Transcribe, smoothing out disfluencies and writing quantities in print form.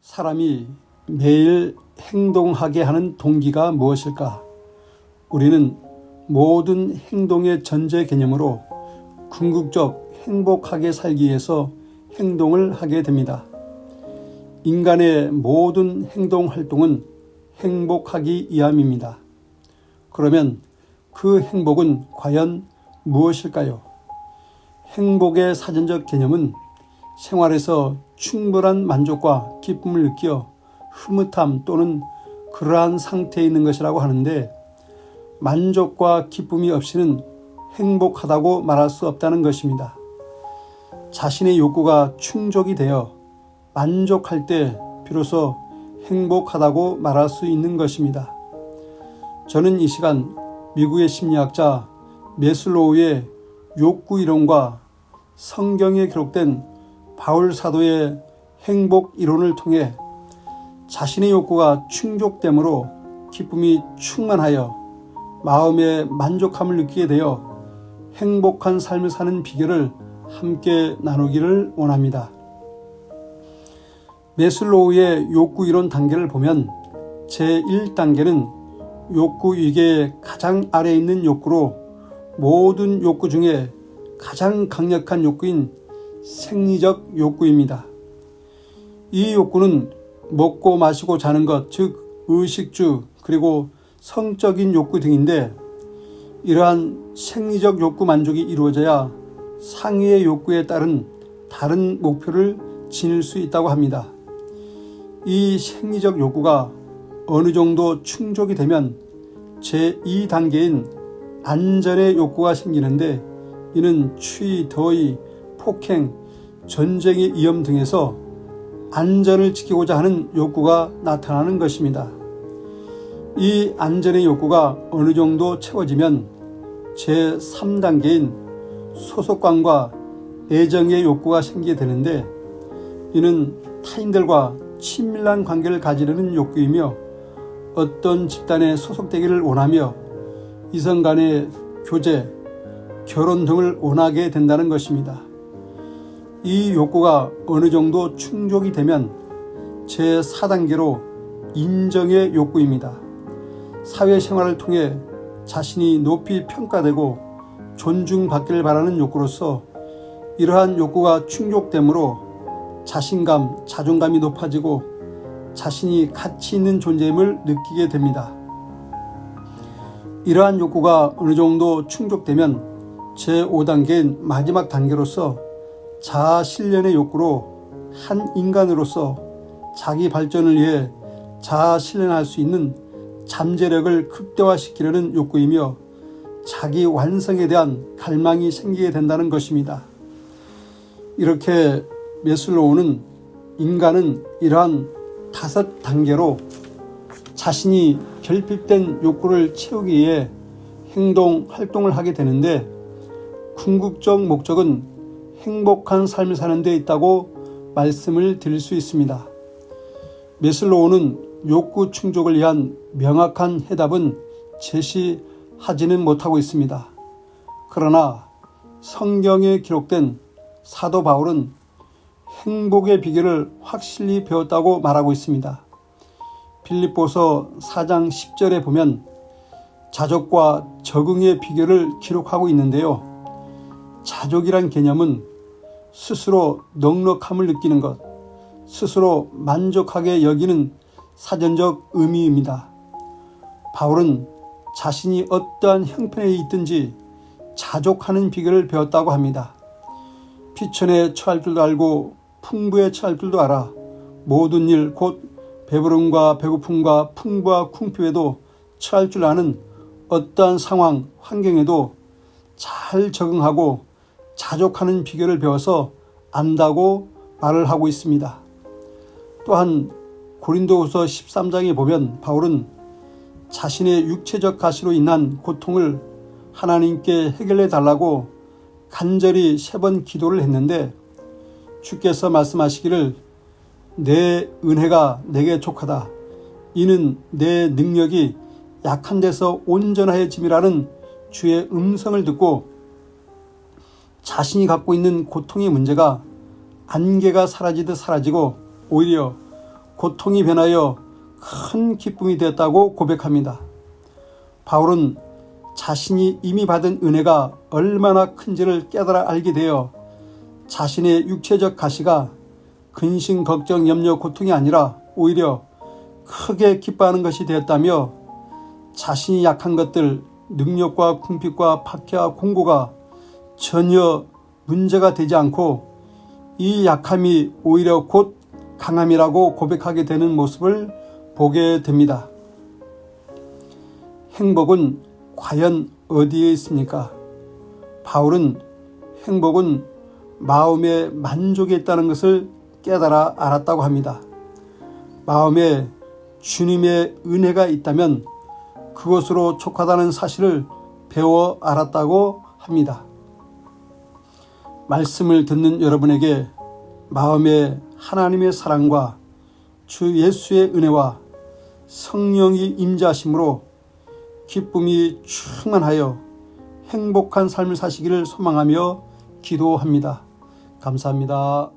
사람이 매일 행동하게 하는 동기가 무엇일까? 우리는 모든 행동의 전제 개념으로 궁극적 행복하게 살기 위해서 행동을 하게 됩니다. 인간의 모든 행동 활동은 행복하기 위함입니다. 그러면 그 행복은 과연 무엇일까요? 행복의 사전적 개념은 생활에서 충분한 만족과 기쁨을 느끼어 흐뭇함 또는 그러한 상태에 있는 것이라고 하는데, 만족과 기쁨이 없이는 행복하다고 말할 수 없다는 것입니다. 자신의 욕구가 충족이 되어 만족할 때 비로소 행복하다고 말할 수 있는 것입니다. 저는 이 시간 미국의 심리학자 매슬로우의 욕구 이론과 성경에 기록된 바울 사도의 행복 이론을 통해 자신의 욕구가 충족됨으로 기쁨이 충만하여 마음의 만족함을 느끼게 되어 행복한 삶을 사는 비결을 함께 나누기를 원합니다. 매슬로우의 욕구 이론 단계를 보면 제1단계는 욕구 위계의 가장 아래에 있는 욕구로 모든 욕구 중에 가장 강력한 욕구인 생리적 욕구입니다. 이 욕구는 먹고 마시고 자는 것, 즉 의식주, 그리고 성적인 욕구 등인데, 이러한 생리적 욕구 만족이 이루어져야 상위의 욕구에 따른 다른 목표를 지닐 수 있다고 합니다. 이 생리적 욕구가 어느 정도 충족이 되면 제2단계인 안전의 욕구가 생기는데, 이는 추위, 더위, 폭행, 전쟁의 위험 등에서 안전을 지키고자 하는 욕구가 나타나는 것입니다. 이 안전의 욕구가 어느 정도 채워지면 제3단계인 소속감과 애정의 욕구가 생기게 되는데, 이는 타인들과 친밀한 관계를 가지려는 욕구이며 어떤 집단에 소속되기를 원하며 이성 간의 교제, 결혼 등을 원하게 된다는 것입니다. 이 욕구가 어느 정도 충족이 되면 제4단계로 인정의 욕구입니다. 사회생활을 통해 자신이 높이 평가되고 존중받기를 바라는 욕구로서 이러한 욕구가 충족되므로 자신감, 자존감이 높아지고 자신이 가치 있는 존재임을 느끼게 됩니다. 이러한 욕구가 어느 정도 충족되면 제5단계인 마지막 단계로서 자아 실현의 욕구로 한 인간으로서 자기 발전을 위해 자아 실현할 수 있는 잠재력을 극대화시키려는 욕구이며 자기 완성에 대한 갈망이 생기게 된다는 것입니다. 이렇게 매슬로우는 인간은 이러한 5단계로 자신이 결핍된 욕구를 채우기 위해 행동, 활동을 하게 되는데, 궁극적 목적은 행복한 삶을 사는 데 있다고 말씀을 드릴 수 있습니다. 매슬로우는 욕구 충족을 위한 명확한 해답은 제시하지는 못하고 있습니다. 그러나 성경에 기록된 사도 바울은 행복의 비결을 확실히 배웠다고 말하고 있습니다. 빌립보서 4장 10절에 보면 자족과 적응의 비결을 기록하고 있는데요. 자족이란 개념은 스스로 넉넉함을 느끼는 것, 스스로 만족하게 여기는 사전적 의미입니다. 바울은 자신이 어떠한 형편에 있든지 자족하는 비결을 배웠다고 합니다. 피천에 처할 줄도 알고 풍부에 처할 줄도 알아. 모든 일 곧 배부름과 배고픔과 풍부와 궁핍에도 처할 줄 아는 어떠한 상황, 환경에도 잘 적응하고 자족하는 비결을 배워서 안다고 말을 하고 있습니다. 또한 고린도후서 13장에 보면 바울은 자신의 육체적 가시로 인한 고통을 하나님께 해결해 달라고 간절히 3번 기도를 했는데, 주께서 말씀하시기를 내 은혜가 내게 족하다. 이는 내 능력이 약한 데서 온전하여짐이라는 주의 음성을 듣고 자신이 갖고 있는 고통의 문제가 안개가 사라지듯 사라지고 오히려 고통이 변하여 큰 기쁨이 되었다고 고백합니다. 바울은 자신이 이미 받은 은혜가 얼마나 큰지를 깨달아 알게 되어 자신의 육체적 가시가 근심, 걱정, 염려, 고통이 아니라 오히려 크게 기뻐하는 것이 되었다며 자신이 약한 것들, 능력과 궁핍과 박해와 공고가 전혀 문제가 되지 않고 이 약함이 오히려 곧 강함이라고 고백하게 되는 모습을 보게 됩니다. 행복은 과연 어디에 있습니까? 바울은 행복은 마음의 만족에 있다는 것을 깨달아 알았다고 합니다. 마음에 주님의 은혜가 있다면 그것으로 족하다는 사실을 배워 알았다고 합니다. 말씀을 듣는 여러분에게 마음에 하나님의 사랑과 주 예수의 은혜와 성령이 임재하심으로 기쁨이 충만하여 행복한 삶을 사시기를 소망하며 기도합니다. 감사합니다.